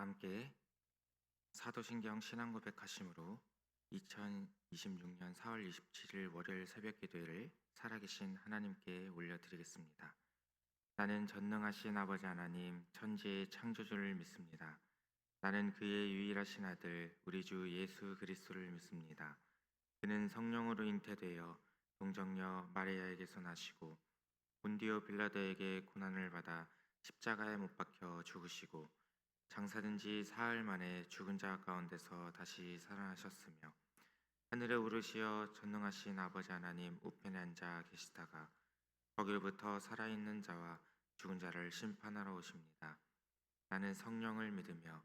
함께 사도신경 신앙고백하심으로 2026년 4월 27일 월요일 새벽 기도회를 살아계신 하나님께 올려드리겠습니다. 나는 전능하신 아버지 하나님 천지의 창조주를 믿습니다. 나는 그의 유일하신 아들 우리 주 예수 그리스도를 믿습니다. 그는 성령으로 잉태되어 동정녀 마리아에게서 나시고 본디오 빌라도에게 고난을 받아 십자가에 못 박혀 죽으시고 장사된 지 사흘 만에 죽은 자 가운데서 다시 살아나셨으며 하늘에 오르시어 전능하신 아버지 하나님 우편에 앉아 계시다가 거기로부터 살아있는 자와 죽은 자를 심판하러 오십니다. 나는 성령을 믿으며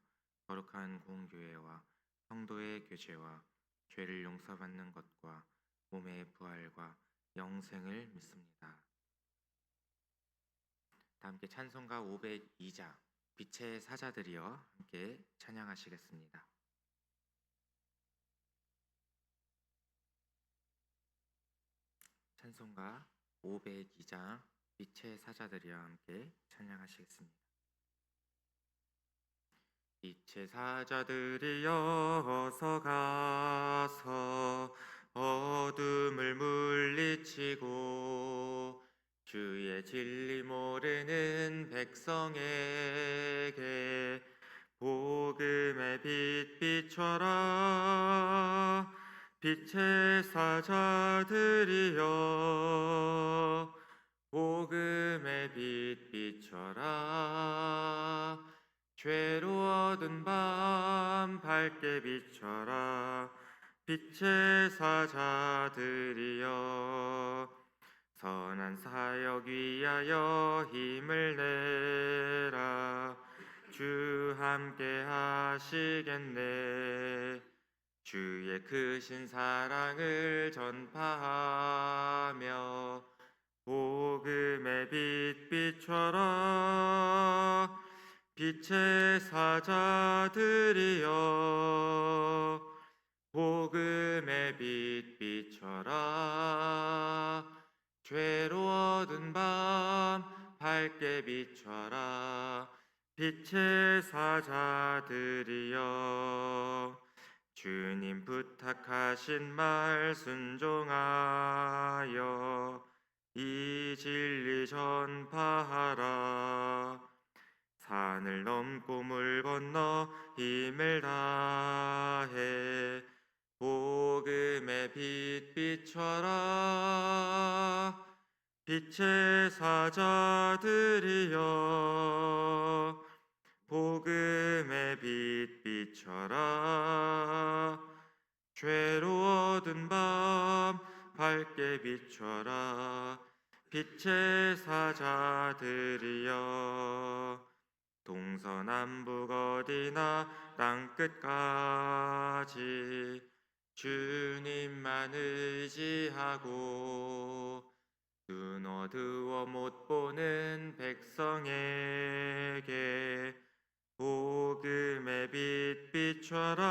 거룩한 공교회와 성도의 교제와 죄를 용서받는 것과 몸의 부활과 영생을 믿습니다. 다 함께 찬송가 502장 빛의 사자들이여 함께 찬양하시겠습니다. 찬송가 502장 빛의 사자들이여 함께 찬양하시겠습니다. 빛의 사자들이여 어서 가서 어둠을 물리치고 주의 진리 모르는 백성에게 복음의 빛 비춰라. 빛의 사자들이여 복음의 빛 비춰라. 죄로 어두운 밤 밝게 비춰라. 빛의 사자들이여 선한 사역 위하여 힘을 내라. 주 함께 하시겠네. 주의 크신 사랑을 전파하며 복음의 빛 비춰라. 빛의 사자들이여 복음의 빛 비춰라. 죄로 어두운 밤 밝게 비춰라. 빛의 사자들이여 주님 부탁하신 말 순종하여 이 진리 전파하라. 산을 넘고 물 건너 힘을 다해 복음의 빛 비춰라. 빛의 사자들이여 복음의 빛 비춰라. 죄로 어두운 밤 밝게 비춰라. 빛의 사자들이여 동서남북 어디나 땅끝까지 주님만 의지하고 눈 어두워 못 보는 백성에게 복음의 빛 비춰라.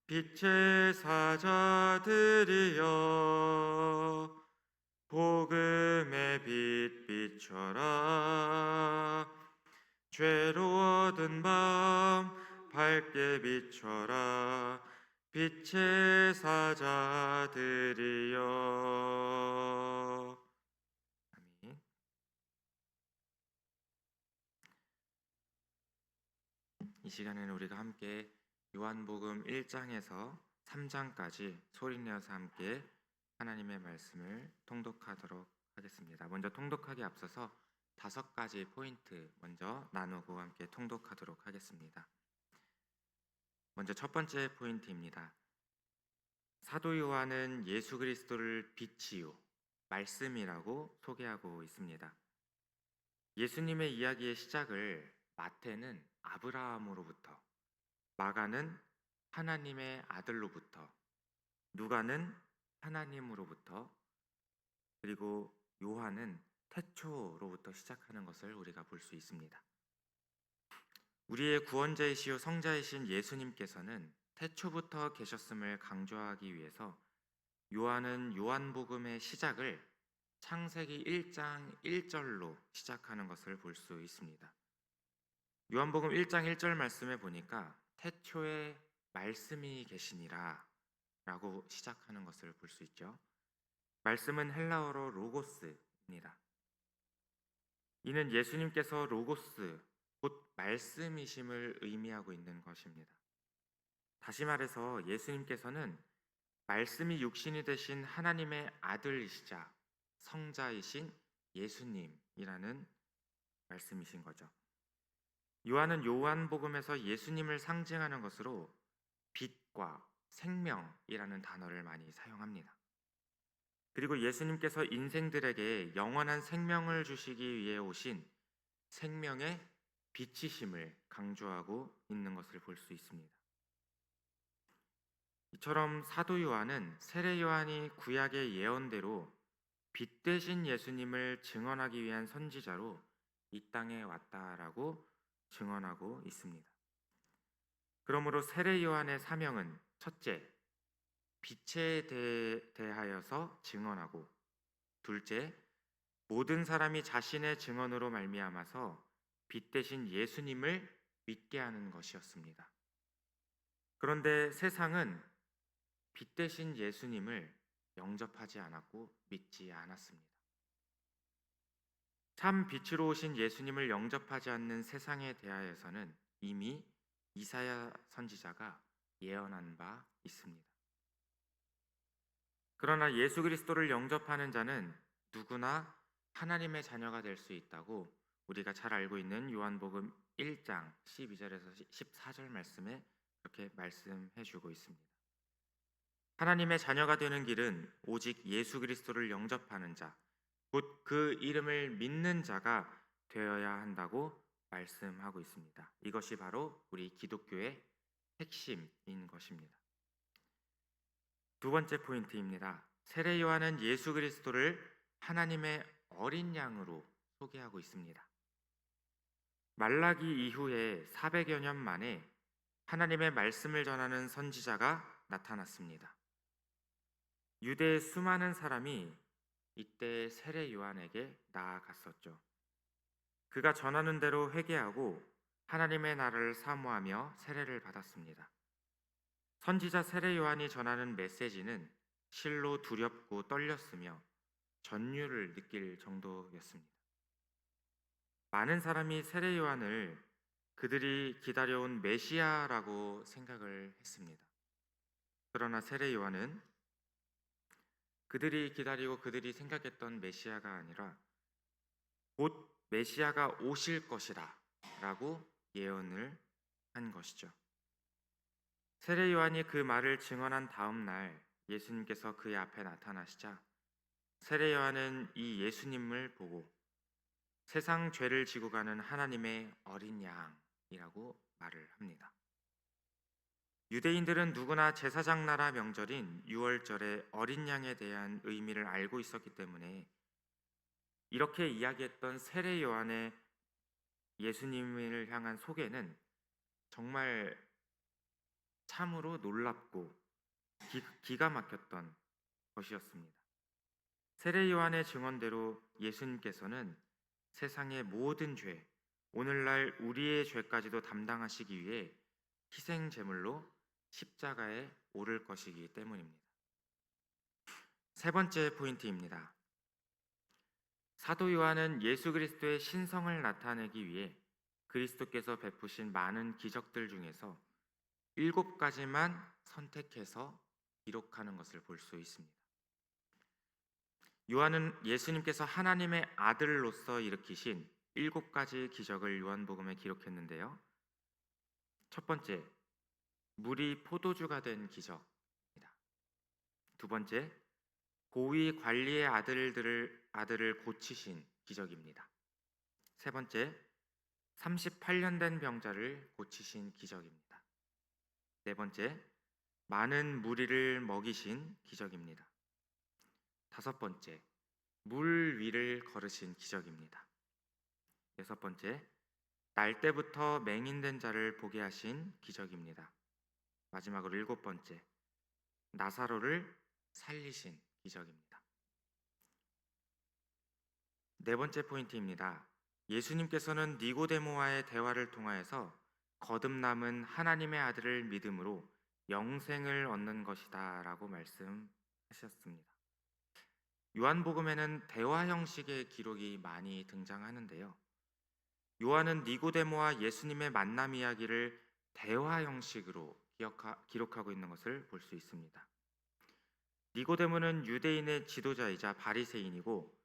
빛의 사자들이여 복음의 빛 비춰라. 죄로 어두운 밤 밝게 비춰라. 빛의 사자들이여. 아멘. 이 시간에는 우리가 함께 요한복음 1장에서 3장까지 소리내어서 함께 하나님의 말씀을 통독하도록 하겠습니다. 먼저 통독하기 앞서서 5가지 포인트 먼저 나누고 함께 통독하도록 하겠습니다. 먼저 첫 번째 포인트입니다. 사도 요한은 예수 그리스도를 빛이요 말씀이라고 소개하고 있습니다. 예수님의 이야기의 시작을 마태는 아브라함으로부터, 마가는 하나님의 아들로부터, 누가는 하나님으로부터, 그리고 요한은 태초로부터 시작하는 것을 우리가 볼 수 있습니다. 우리의 구원자이시요 성자이신 예수님께서는 태초부터 계셨음을 강조하기 위해서 요한은 요한복음의 시작을 창세기 1장 1절로 시작하는 것을 볼 수 있습니다. 요한복음 1장 1절 말씀에 보니까 태초에 말씀이 계시니라 라고 시작하는 것을 볼 수 있죠. 말씀은 헬라어로 로고스입니다. 이는 예수님께서 로고스, 곧 말씀이심을 의미하고 있는 것입니다. 다시 말해서 예수님께서는 말씀이 육신이 되신 하나님의 아들이시자 성자이신 예수님이라는 말씀이신 거죠. 요한은 요한복음에서 예수님을 상징하는 것으로 빛과 생명이라는 단어를 많이 사용합니다. 그리고 예수님께서 인생들에게 영원한 생명을 주시기 위해 오신 생명의 빛이심을 강조하고 있는 것을 볼 수 있습니다. 이처럼 사도 요한은 세례 요한이 구약의 예언대로 빛 대신 예수님을 증언하기 위한 선지자로 이 땅에 왔다라고 증언하고 있습니다. 그러므로 세례 요한의 사명은 첫째, 빛에 대하여서 증언하고, 둘째, 모든 사람이 자신의 증언으로 말미암아서 빛 대신 예수님을 믿게 하는 것이었습니다. 그런데 세상은 빛 대신 예수님을 영접하지 않았고 믿지 않았습니다. 참 빛으로 오신 예수님을 영접하지 않는 세상에 대하여서는 이미 이사야 선지자가 예언한 바 있습니다. 그러나 예수 그리스도를 영접하는 자는 누구나 하나님의 자녀가 될 수 있다고 우리가 잘 알고 있는 요한복음 1장 12절에서 14절 말씀에 그렇게 말씀해 주고 있습니다. 하나님의 자녀가 되는 길은 오직 예수 그리스도를 영접하는 자, 곧 그 이름을 믿는 자가 되어야 한다고 말씀하고 있습니다. 이것이 바로 우리 기독교의 핵심인 것입니다. 두 번째 포인트입니다. 세례 요한은 예수 그리스도를 하나님의 어린 양으로 소개하고 있습니다. 말라기 이후에 400여 년 만에 하나님의 말씀을 전하는 선지자가 나타났습니다. 유대의 수많은 사람이 이때 세례 요한에게 나아갔었죠. 그가 전하는 대로 회개하고 하나님의 나라를 사모하며 세례를 받았습니다. 선지자 세례 요한이 전하는 메시지는 실로 두렵고 떨렸으며 전율을 느낄 정도였습니다. 많은 사람이 세례 요한을 그들이 기다려온 메시아라고 생각을 했습니다. 그러나 세례 요한은 그들이 기다리고 그들이 생각했던 메시아가 아니라 곧 메시아가 오실 것이다 라고 예언을 한 것이죠. 세례 요한이 그 말을 증언한 다음 날 예수님께서 그의 앞에 나타나시자 세례 요한은 이 예수님을 보고 세상 죄를 지고 가는 하나님의 어린 양이라고 말을 합니다. 유대인들은 누구나 제사장 나라 명절인 유월절의 어린 양에 대한 의미를 알고 있었기 때문에 이렇게 이야기했던 세례 요한의 예수님을 향한 소개는 정말 참으로 놀랍고 기가 막혔던 것이었습니다. 세례 요한의 증언대로 예수님께서는 세상의 모든 죄, 오늘날 우리의 죄까지도 담당하시기 위해 희생 제물로 십자가에 오를 것이기 때문입니다. 세 번째 포인트입니다. 사도 요한은 예수 그리스도의 신성을 나타내기 위해 그리스도께서 베푸신 많은 기적들 중에서 7가지만 선택해서 기록하는 것을 볼 수 있습니다. 요한은 예수님께서 하나님의 아들로서 일으키신 7가지 기적을 요한복음에 기록했는데요. 첫 번째, 물이 포도주가 된 기적입니다. 두 번째, 고위 관리의 아들을 고치신 기적입니다. 세 번째, 38년 된 병자를 고치신 기적입니다. 네 번째, 많은 무리를 먹이신 기적입니다. 다섯 번째, 물 위를 걸으신 기적입니다. 여섯 번째, 날 때부터 맹인된 자를 보게 하신 기적입니다. 마지막으로 7번째, 나사로를 살리신 기적입니다. 네 번째 포인트입니다. 예수님께서는 니고데모와의 대화를 통하여서 거듭남은 하나님의 아들을 믿음으로 영생을 얻는 것이다라고 말씀하셨습니다. 요한복음에는 대화 형식의 기록이 많이 등장하는데요. 요한은 니고데모와 예수님의 만남 이야기를 대화 형식으로 기록하고 있는 것을 볼 수 있습니다. 니고데모는 유대인의 지도자이자 바리새인이고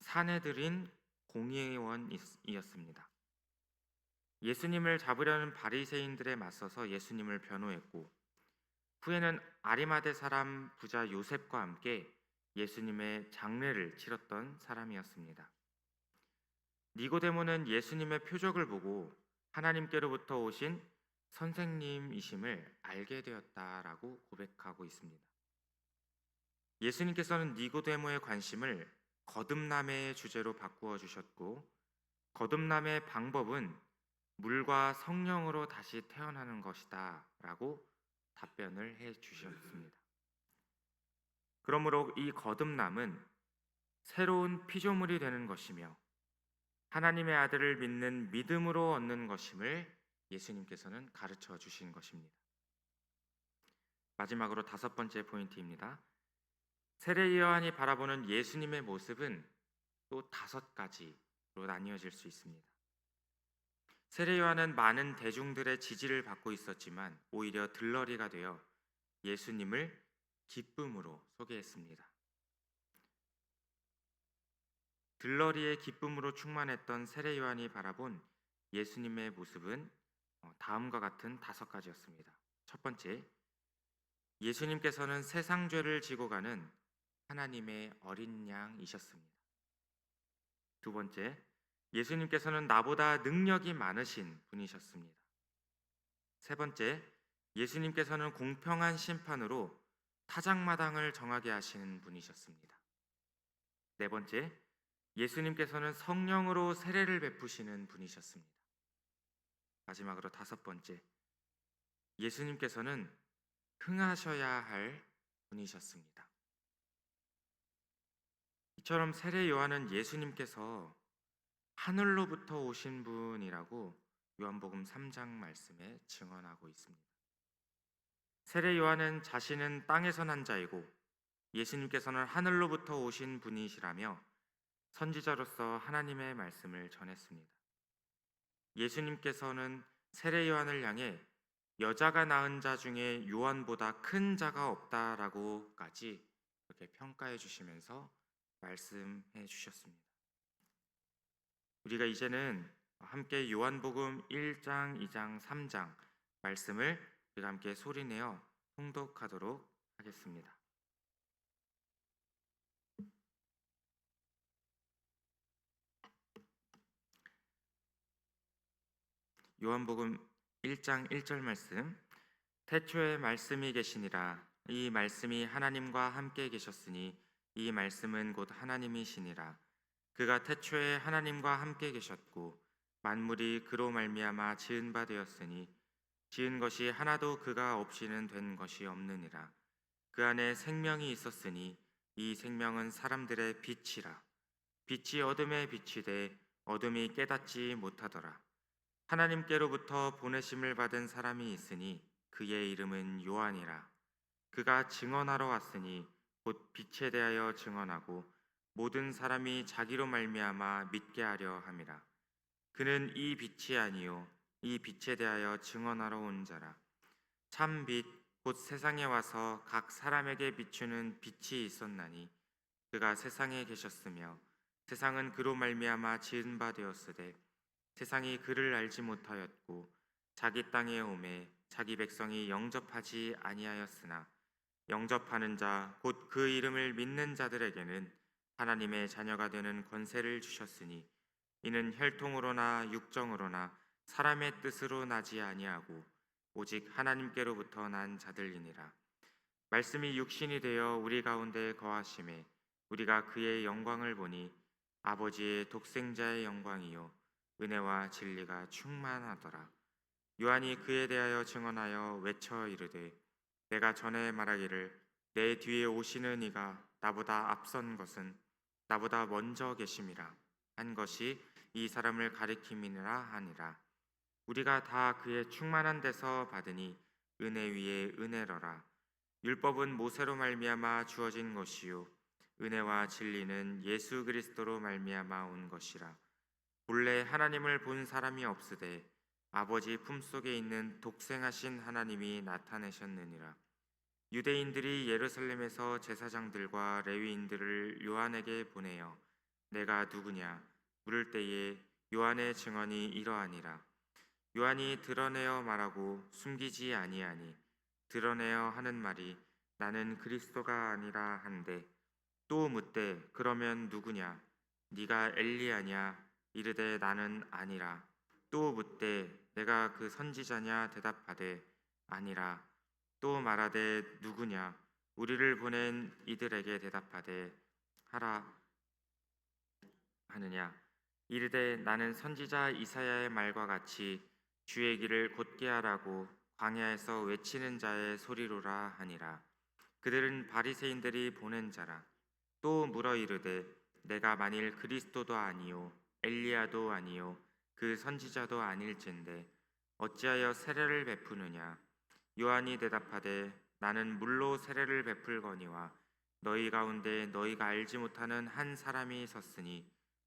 사내들인 공의원이었습니다. 예수님을 잡으려는 바리새인들에 맞서서 예수님을 변호했고 후에는 아리마대 사람 부자 요셉과 함께 예수님의 장례를 치렀던 사람이었습니다. 니고데모는 예수님의 표적을 보고 하나님께로부터 오신 선생님이심을 알게 되었다라고 고백하고 있습니다. 예수님께서는 니고데모의 관심을 거듭남의 주제로 바꾸어 주셨고 거듭남의 방법은 물과 성령으로 다시 태어나는 것이다 라고 답변을 해 주셨습니다. 그러므로 이 거듭남은 새로운 피조물이 되는 것이며 하나님의 아들을 믿는 믿음으로 얻는 것임을 예수님께서는 가르쳐 주신 것입니다. 마지막으로 5번째 포인트입니다. 세례 요한이 바라보는 예수님의 모습은 또 5가지로 나뉘어질 수 있습니다. 세례 요한은 많은 대중들의 지지를 받고 있었지만 오히려 들러리가 되어 예수님을 기쁨으로 소개했습니다. 들러리의 기쁨으로 충만했던 세례 요한이 바라본 예수님의 모습은 다음과 같은 5가지였습니다. 첫 번째, 예수님께서는 세상 죄를 지고 가는 하나님의 어린 양이셨습니다. 두 번째, 예수님께서는 나보다 능력이 많으신 분이셨습니다. 세 번째, 예수님께서는 공평한 심판으로 타작마당을 정하게 하시는 분이셨습니다. 네 번째, 예수님께서는 성령으로 세례를 베푸시는 분이셨습니다. 마지막으로 5번째, 예수님께서는 흥하셔야 할 분이셨습니다. 이처럼 세례 요한은 예수님께서 하늘로부터 오신 분이라고 요한복음 3장 말씀에 증언하고 있습니다. 세례 요한은 자신은 땅에서 난 자이고 예수님께서는 하늘로부터 오신 분이시라며 선지자로서 하나님의 말씀을 전했습니다. 예수님께서는 세례 요한을 향해 여자가 낳은 자 중에 요한보다 큰 자가 없다라고까지 그렇게 평가해 주시면서 말씀해 주셨습니다. 우리가 이제는 함께 요한복음 1장, 2장, 3장 말씀을 우리가 함께 소리내어 통독하도록 하겠습니다. 요한복음 1장 1절 말씀. 태초에 말씀이 계시니라. 이 말씀이 하나님과 함께 계셨으니 이 말씀은 곧 하나님이시니라. 그가 태초에 하나님과 함께 계셨고 만물이 그로 말미암아 지은 바 되었으니 지은 것이 하나도 그가 없이는 된 것이 없느니라. 그 안에 생명이 있었으니 이 생명은 사람들의 빛이라. 빛이 어둠에 비치되 어둠이 깨닫지 못하더라. 하나님께로부터 보내심을 받은 사람이 있으니 그의 이름은 요한이라. 그가 증언하러 왔으니 곧 빛에 대하여 증언하고 모든 사람이 자기로 말미암아 믿게 하려 함이라. 그는 이 빛이 아니요 이 빛에 대하여 증언하러 온 자라. 참 빛 곧 세상에 와서 각 사람에게 비추는 빛이 있었나니 그가 세상에 계셨으며 세상은 그로 말미암아 지은 바 되었으되 세상이 그를 알지 못하였고 자기 땅에 오매 자기 백성이 영접하지 아니하였으나 영접하는 자 곧 그 이름을 믿는 자들에게는 하나님의 자녀가 되는 권세를 주셨으니 이는 혈통으로나 육정으로나 사람의 뜻으로 나지 아니하고 오직 하나님께로부터 난 자들이니라. 말씀이 육신이 되어 우리 가운데 거하심에 우리가 그의 영광을 보니 아버지의 독생자의 영광이요 은혜와 진리가 충만하더라. 요한이 그에 대하여 증언하여 외쳐 이르되 내가 전에 말하기를 내 뒤에 오시는 이가 나보다 앞선 것은 나보다 먼저 계심이라 한 것이 이 사람을 가리킴이니라 하니라. 우리가 다 그의 충만한 데서 받으니 은혜 위에 은혜로라. 율법은 모세로 말미암아 주어진 것이요 은혜와 진리는 예수 그리스도로 말미암아 온 것이라. 본래 하나님을 본 사람이 없으되 아버지 품속에 있는 독생하신 하나님이 나타내셨느니라. 유대인들이 예루살렘에서 제사장들과 레위인들을 요한에게 보내어 내가 누구냐 물을 때에 요한의 증언이 이러하니라. 요한이 드러내어 말하고 숨기지 아니하니 드러내어 하는 말이 나는 그리스도가 아니라 한데, 또 묻되 그러면 누구냐 네가 엘리야냐 이르되 나는 아니라. 또 묻되 내가 그 선지자냐 대답하되 아니라. 또 말하되 누구냐 우리를 보낸 이들에게 대답하되 하라 하느냐 이르되 나는 선지자 이사야의 말과 같이 주의 길을 곧게 하라고 광야에서 외치는 자의 소리로라 하니라. 그들은 바리새인들이 보낸 자라. 또 물어 이르되 내가 만일 그리스도도 아니요 엘리야도 아니요 그 선지자도 아닐진데 어찌하여 세례를 베푸느냐. 요한이 대답하되 나는 물로 세례를 베풀거니와 너희 가운데 너희가 알지 못하는 한 사람이 섰으니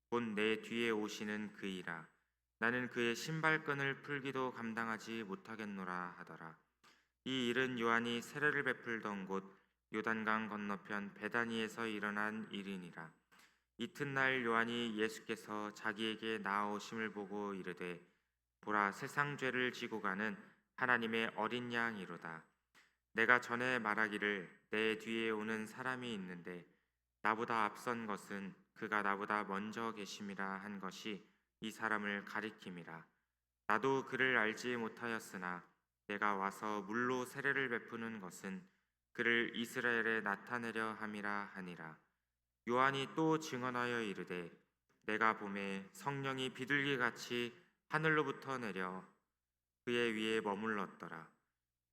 곧 내 뒤에 오시는 그이라. 나는 그의 신발끈을 풀기도 감당하지 못하겠노라 하더라. 이 일은 요한이 세례를 베풀던 곳 요단강 건너편 베다니에서 일어난 일이니라. 이튿날 요한이 예수께서 자기에게 나아오심을 보고 이르되 보라 세상 죄를 지고 가는 하나님의 어린 양이로다. 내가 전에 말하기를 내 뒤에 오는 사람이 있는데 나보다 앞선 것은 그가 나보다 먼저 계심이라 한 것이 이 사람을 가리킴이라. 나도 그를 알지 못하였으나 내가 와서 물로 세례를 베푸는 것은 그를 이스라엘에 나타내려 함이라 하니라. 요한이 또 증언하여 이르되 내가 보매 성령이 비둘기같이 하늘로부터 내려 그의 위에 머물렀더라.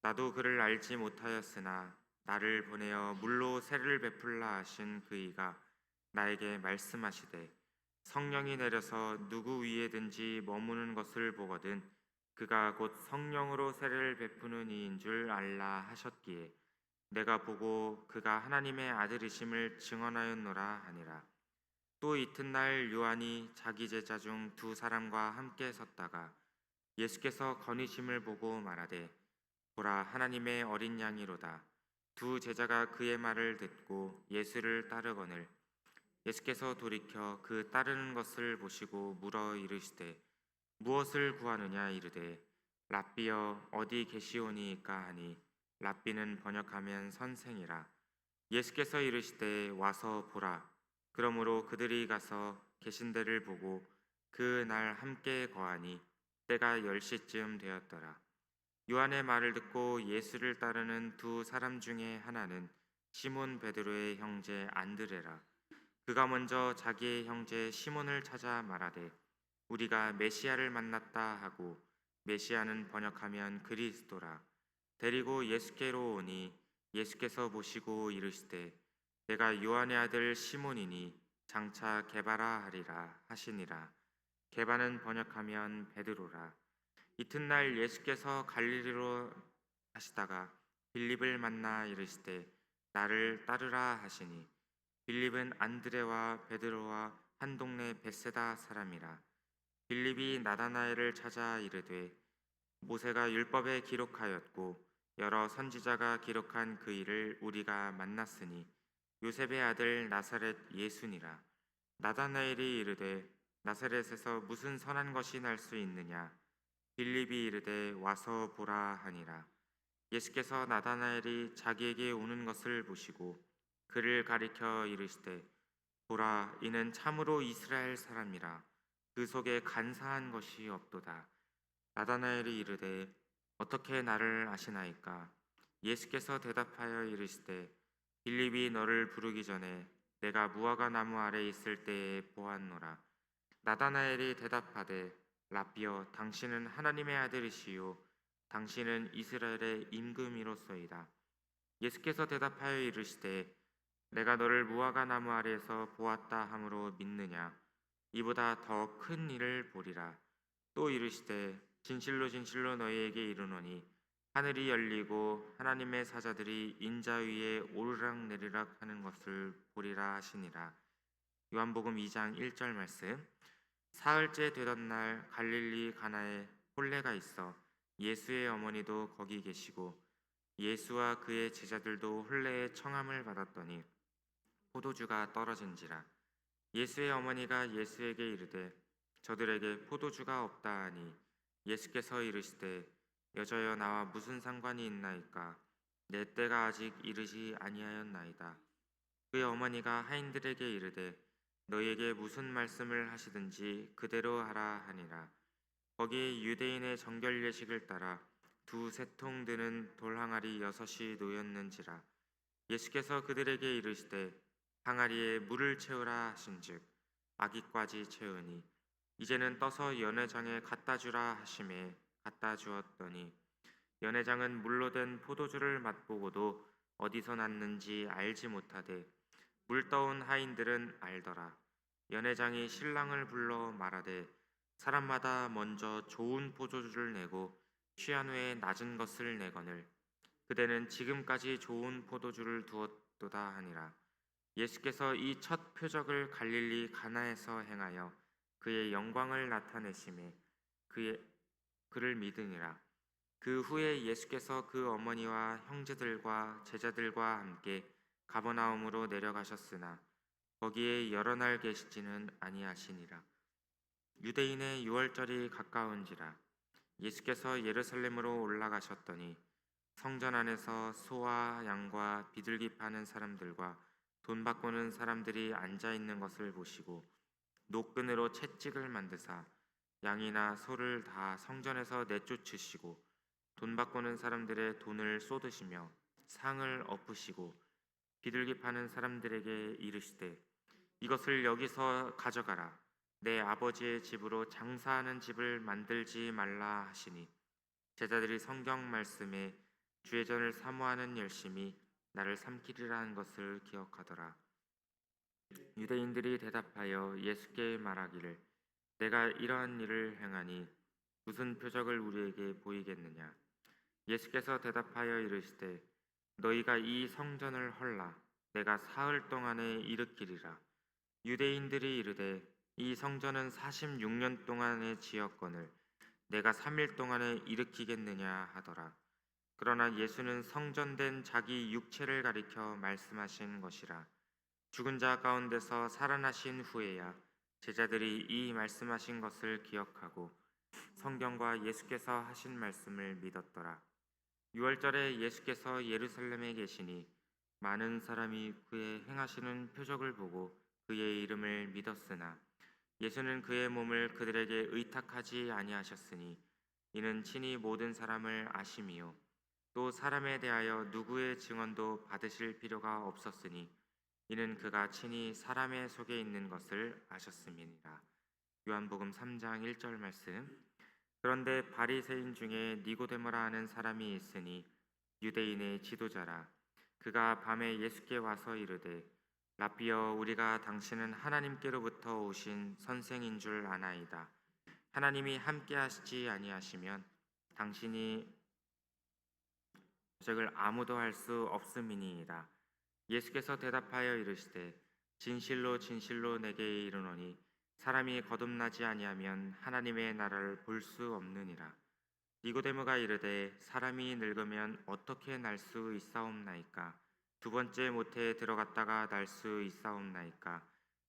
나도 그를 알지 못하였으나 나를 보내어 물로 세례를 베풀라 하신 그이가 나에게 말씀하시되 성령이 내려서 누구 위에든지 머무는 것을 보거든 그가 곧 성령으로 세례를 베푸는 이인 줄 알라 하셨기에 내가 보고 그가 하나님의 아들이심을 증언하였노라 하니라. 또 이튿날 요한이 자기 제자 중 두 사람과 함께 섰다가 예수께서 거니심을 보고 말하되 보라 하나님의 어린 양이로다. 두 제자가 그의 말을 듣고 예수를 따르거늘 예수께서 돌이켜 그 따르는 것을 보시고 물어 이르시되 무엇을 구하느냐 이르되 랍비여 어디 계시오니이까 하니 랍비는 번역하면 선생이라. 예수께서 이르시되 와서 보라. 그러므로 그들이 가서 계신 데를 보고 그 날 함께 거하니 때가 10시쯤 되었더라. 요한의 말을 듣고 예수를 따르는 두 사람 중에 하나는 시몬 베드로의 형제 안드레라. 그가 먼저 자기의 형제 시몬을 찾아 말하되 우리가 메시아를 만났다 하고 메시아는 번역하면 그리스도라. 데리고 예수께로 오니 예수께서 보시고 이르시되 내가 요한의 아들 시몬이니 장차 게바라 하리라 하시니라. 게바는 번역하면 베드로라. 이튿날 예수께서 갈릴리로 가시다가 빌립을 만나 이르시되 나를 따르라 하시니 빌립은 안드레와 베드로와 한 동네 벳세다 사람이라. 빌립이 나다나엘을 찾아 이르되 모세가 율법에 기록하였고 여러 선지자가 기록한 그 일을 우리가 만났으니 요셉의 아들 나사렛 예수니라. 나다나엘이 이르되 나사렛에서 무슨 선한 것이 날 수 있느냐. 빌립이 이르되 와서 보라 하니라. 예수께서 나다나엘이 자기에게 오는 것을 보시고 그를 가리켜 이르시되 보라 이는 참으로 이스라엘 사람이라. 그 속에 간사한 것이 없도다. 나다나엘이 이르되 어떻게 나를 아시나이까. 예수께서 대답하여 이르시되 빌립이 너를 부르기 전에 내가 무화과 나무 아래 있을 때에 보았노라. 나다나엘이 대답하되 랍비여 당신은 하나님의 아들이시요 당신은 이스라엘의 임금이로소이다. 예수께서 대답하여 이르시되 내가 너를 무화과 나무 아래에서 보았다 함으로 믿느냐. 이보다 더 큰 일을 보리라. 또 이르시되 진실로 진실로 너희에게 이르노니 하늘이 열리고 하나님의 사자들이 인자 위에 오르락 내리락 하는 것을 보리라 하시니라. 요한복음 2장 1절 말씀. 사흘째 되던 날 갈릴리 가나에 혼례가 있어 예수의 어머니도 거기 계시고 예수와 그의 제자들도 혼례의 청함을 받았더니 포도주가 떨어진지라. 예수의 어머니가 예수에게 이르되 저들에게 포도주가 없다 하니 예수께서 이르시되 여자여 나와 무슨 상관이 있나이까 내 때가 아직 이르지 아니하였나이다. 그의 어머니가 하인들에게 이르되 너희에게 무슨 말씀을 하시든지 그대로 하라 하니라. 거기에 유대인의 정결 예식을 따라 두세 통 드는 돌 항아리 6이 놓였는지라. 예수께서 그들에게 이르시되 항아리에 물을 채우라 하신즉 아기까지 채우니 이제는 떠서 연회장에 갖다 주라 하심에 갖다 주었더니 연회장은 물로 된 포도주를 맛보고도 어디서 났는지 알지 못하되 물 떠온 하인들은 알더라. 연회장이 신랑을 불러 말하되 사람마다 먼저 좋은 포도주를 내고 취한 후에 낮은 것을 내거늘 그대는 지금까지 좋은 포도주를 두었도다 하니라. 예수께서 이 첫 표적을 갈릴리 가나에서 행하여 그의 영광을 나타내심에 그를 믿으니라. 그 후에 예수께서 그 어머니와 형제들과 제자들과 함께 가버나움으로 내려가셨으나 거기에 여러 날 계시지는 아니하시니라. 유대인의 유월절이 가까운지라. 예수께서 예루살렘으로 올라가셨더니 성전 안에서 소와 양과 비둘기 파는 사람들과 돈 바꾸는 사람들이 앉아 있는 것을 보시고 노끈으로 채찍을 만드사 양이나 소를 다 성전에서 내쫓으시고 돈 바꾸는 사람들의 돈을 쏟으시며 상을 엎으시고 비둘기 파는 사람들에게 이르시되 이것을 여기서 가져가라. 내 아버지의 집으로 장사하는 집을 만들지 말라 하시니 제자들이 성경 말씀에 주의 전을 사모하는 열심이 나를 삼키리라 한 것을 기억하더라. 유대인들이 대답하여 예수께 말하기를 내가 이러한 일을 행하니 무슨 표적을 우리에게 보이겠느냐. 예수께서 대답하여 이르시되 너희가 이 성전을 헐라 내가 사흘 동안에 일으키리라. 유대인들이 이르되 이 성전은 46년 동안에 지었거늘 내가 3일 동안에 일으키겠느냐 하더라. 그러나 예수는 성전된 자기 육체를 가리켜 말씀하신 것이라. 죽은 자 가운데서 살아나신 후에야 제자들이 이 말씀하신 것을 기억하고 성경과 예수께서 하신 말씀을 믿었더라. 유월절에 예수께서 예루살렘에 계시니 많은 사람이 그의 행하시는 표적을 보고 그의 이름을 믿었으나 예수는 그의 몸을 그들에게 의탁하지 아니하셨으니 이는 친히 모든 사람을 아심이요 또 사람에 대하여 누구의 증언도 받으실 필요가 없었으니 이는 그가 친히 사람의 속에 있는 것을 아셨음이니라. 요한복음 3장 1절 말씀. 그런데 바리새인 중에 니고데모라 하는 사람이 있으니 유대인의 지도자라. 그가 밤에 예수께 와서 이르되 라삐여 우리가 당신은 하나님께로부터 오신 선생인 줄 아나이다. 하나님이 함께 하시지 아니하시면 당신이 표적을 아무도 할 수 없음이니이다. 예수께서 대답하여 이르시되 진실로 진실로 내게 이르노니 사람이 거듭나지 아니하면 하나님의 나라를 볼 수 없느니라. 니고데모가 이르되 사람이 늙으면 어떻게 날 수 있사옵나이까? 두 번째 모태에 들어갔다가 날 수 있사옵나이까?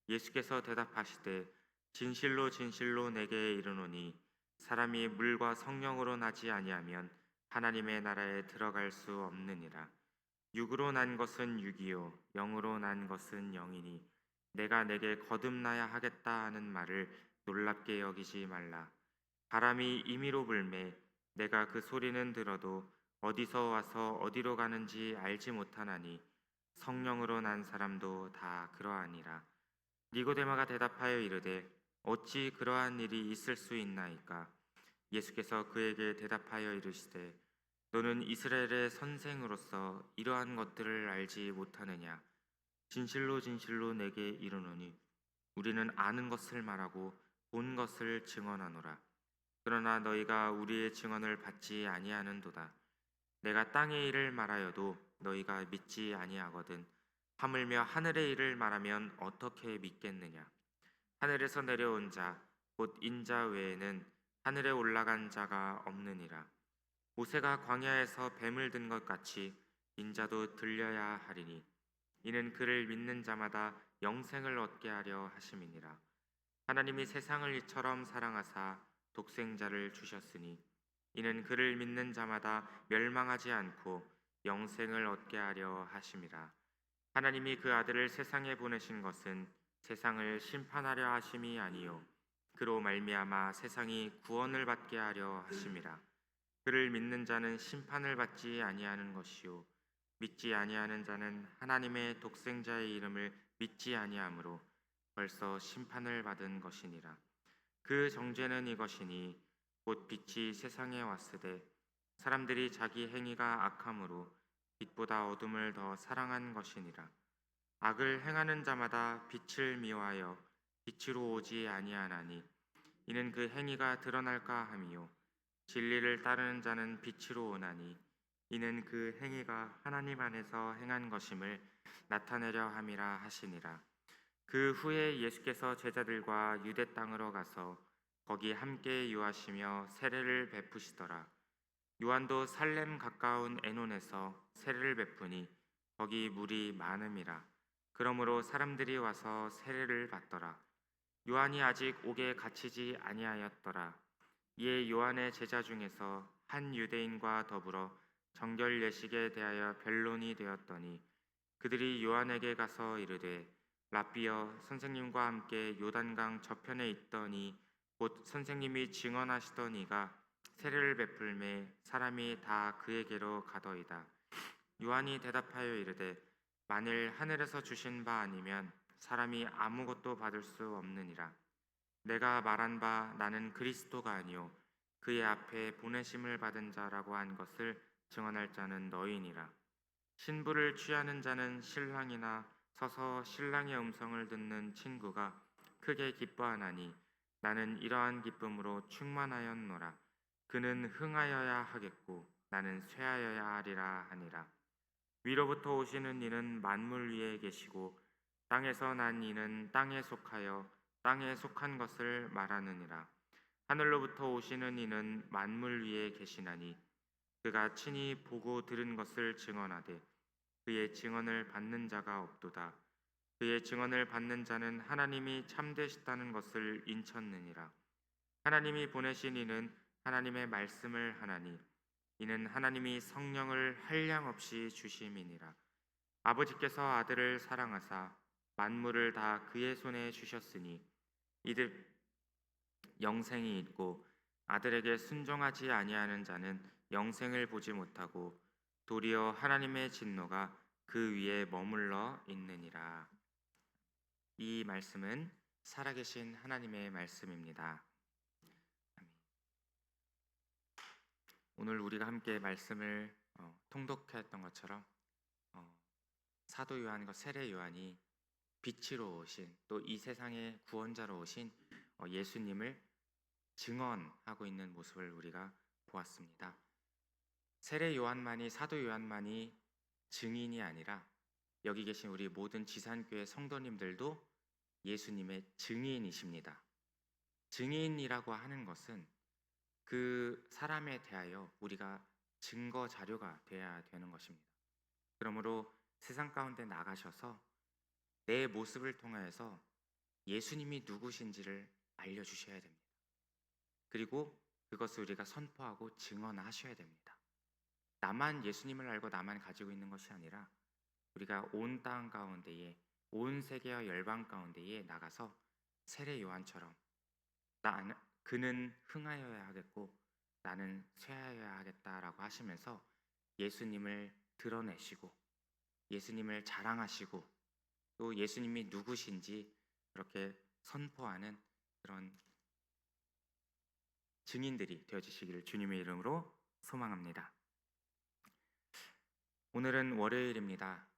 예수께서 대답하시되 진실로 진실로 내게 이르노니 사람이 물과 성령으로 나지 아니하면 하나님의 나라에 들어갈 수 없느니라. 육으로 난 것은 육이요 영으로 난 것은 영이니 내가 내게 거듭나야 하겠다 하는 말을 놀랍게 여기지 말라. 바람이 임의로 불매 내가 그 소리는 들어도 어디서 와서 어디로 가는지 알지 못하나니 성령으로 난 사람도 다 그러하니라. 니고데마가 대답하여 이르되 어찌 그러한 일이 있을 수 있나이까? 예수께서 그에게 대답하여 이르시되 너는 이스라엘의 선생으로서 이러한 것들을 알지 못하느냐? 진실로 진실로 내게 이르노니 우리는 아는 것을 말하고 본 것을 증언하노라. 그러나 너희가 우리의 증언을 받지 아니하는도다. 내가 땅의 일을 말하여도 너희가 믿지 아니하거든. 하물며 하늘의 일을 말하면 어떻게 믿겠느냐? 하늘에서 내려온 자, 곧 인자 외에는 하늘에 올라간 자가 없느니라. 모세가 광야에서 뱀을 든 것 같이 인자도 들려야 하리니 이는 그를 믿는 자마다 영생을 얻게 하려 하심이니라. 하나님이 세상을 이처럼 사랑하사 독생자를 주셨으니 이는 그를 믿는 자마다 멸망하지 않고 영생을 얻게 하려 하심이라. 하나님이 그 아들을 세상에 보내신 것은 세상을 심판하려 하심이 아니요 그로 말미암아 세상이 구원을 받게 하려 하심이라. 그를 믿는 자는 심판을 받지 아니하는 것이요 믿지 아니하는 자는 하나님의 독생자의 이름을 믿지 아니하므로 벌써 심판을 받은 것이니라. 그 정죄는 이것이니 곧 빛이 세상에 왔으되 사람들이 자기 행위가 악함으로 빛보다 어둠을 더 사랑한 것이니라. 악을 행하는 자마다 빛을 미워하여 빛으로 오지 아니하나니 이는 그 행위가 드러날까 함이요 진리를 따르는 자는 빛으로 오나니 이는 그 행위가 하나님 안에서 행한 것임을 나타내려 함이라 하시니라. 그 후에 예수께서 제자들과 유대 땅으로 가서 거기 함께 유하시며 세례를 베푸시더라. 요한도 살렘 가까운 에논에서 세례를 베푸니 거기 물이 많음이라. 그러므로 사람들이 와서 세례를 받더라. 요한이 아직 옥에 갇히지 아니하였더라. 이에 요한의 제자 중에서 한 유대인과 더불어 정결 예식에 대하여 변론이 되었더니 그들이 요한에게 가서 이르되 랍비여 선생님과 함께 요단강 저편에 있더니 곧 선생님이 증언하시던 이가 세례를 베풀매 사람이 다 그에게로 가더이다. 요한이 대답하여 이르되 만일 하늘에서 주신 바 아니면 사람이 아무것도 받을 수 없느니라. 내가 말한 바 나는 그리스도가 아니요 그의 앞에 보내심을 받은 자라고 한 것을 증언할 자는 너희니라. 신부를 취하는 자는 신랑이나 서서 신랑의 음성을 듣는 친구가 크게 기뻐하나니 나는 이러한 기쁨으로 충만하였노라. 그는 흥하여야 하겠고 나는 쇠하여야 하리라 하니라. 위로부터 오시는 이는 만물 위에 계시고 땅에서 난 이는 땅에 속하여 땅에 속한 것을 말하느니라. 하늘로부터 오시는 이는 만물 위에 계시나니 그가 친히 보고 들은 것을 증언하되 그의 증언을 받는 자가 없도다. 그의 증언을 받는 자는 하나님이 참되시다는 것을 인쳤느니라. 하나님이 보내신 이는 하나님의 말씀을 하나니 이는 하나님이 성령을 한량없이 주심이니라. 아버지께서 아들을 사랑하사 만물을 다 그의 손에 주셨으니 이들 영생이 있고 아들에게 순종하지 아니하는 자는 영생을 보지 못하고 도리어 하나님의 진노가 그 위에 머물러 있느니라. 이 말씀은 살아계신 하나님의 말씀입니다. 오늘 우리가 함께 말씀을 통독했던 것처럼 사도 요한과 세례 요한이 빛으로 오신 또 이 세상의 구원자로 오신 예수님을 증언하고 있는 모습을 우리가 보았습니다. 세례 요한만이 사도 요한만이 증인이 아니라 여기 계신 우리 모든 지산교회 성도님들도 예수님의 증인이십니다. 증인이라고 하는 것은 그 사람에 대하여 우리가 증거 자료가 되어야 되는 것입니다. 그러므로 세상 가운데 나가셔서 내 모습을 통하여서 예수님이 누구신지를 알려주셔야 됩니다. 그리고 그것을 우리가 선포하고 증언하셔야 됩니다. 나만 예수님을 알고 나만 가지고 있는 것이 아니라 우리가 온 땅 가운데에 온 세계와 열방 가운데에 나가서 세례 요한처럼 그는 흥하여야 하겠고 나는 쇠하여야 하겠다라고 하시면서 예수님을 드러내시고 예수님을 자랑하시고 또 예수님이 누구신지 그렇게 선포하는 그런 증인들이 되어주시기를 주님의 이름으로 소망합니다. 오늘은 월요일입니다.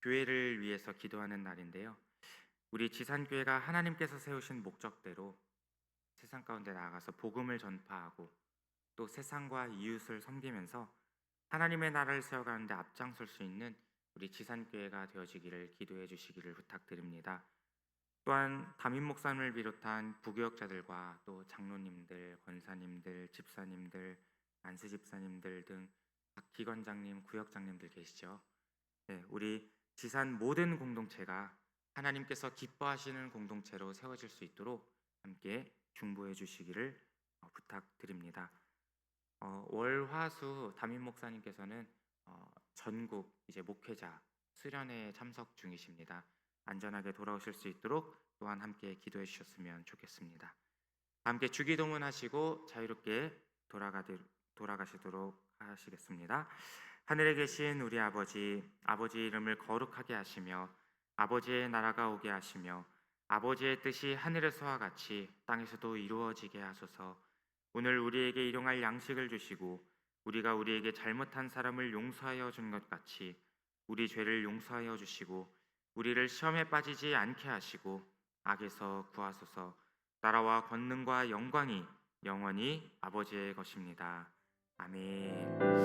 교회를 위해서 기도하는 날인데요. 우리 지산교회가 하나님께서 세우신 목적대로 세상 가운데 나아가서 복음을 전파하고 또 세상과 이웃을 섬기면서 하나님의 나라를 세워가는데 앞장설 수 있는 우리 지산교회가 되어지기를 기도해 주시기를 부탁드립니다. 또한 담임 목사님을 비롯한 부교역자들과 또 장로님들, 권사님들, 집사님들, 안수 집사님들 등 각 기관장님, 구역장님들 계시죠? 네, 우리 지산 모든 공동체가 하나님께서 기뻐하시는 공동체로 세워질 수 있도록 함께 중보해 주시기를 부탁드립니다. 월화수 담임 목사님께서는 전국 이제 목회자 수련회에 참석 중이십니다. 안전하게 돌아오실 수 있도록 또한 함께 기도해 주셨으면 좋겠습니다. 함께 주기도문 하시고 자유롭게 돌아가시도록 하시겠습니다. 하늘에 계신 우리 아버지, 아버지 이름을 거룩하게 하시며 아버지의 나라가 오게 하시며 아버지의 뜻이 하늘에서와 같이 땅에서도 이루어지게 하소서. 오늘 우리에게 일용할 양식을 주시고 우리가 우리에게 잘못한 사람을 용서하여 준 것 같이 우리 죄를 용서하여 주시고 우리를 시험에 빠지지 않게 하시고 악에서 구하소서. 나라와 권능과 영광이 영원히 아버지의 것입니다. 아멘.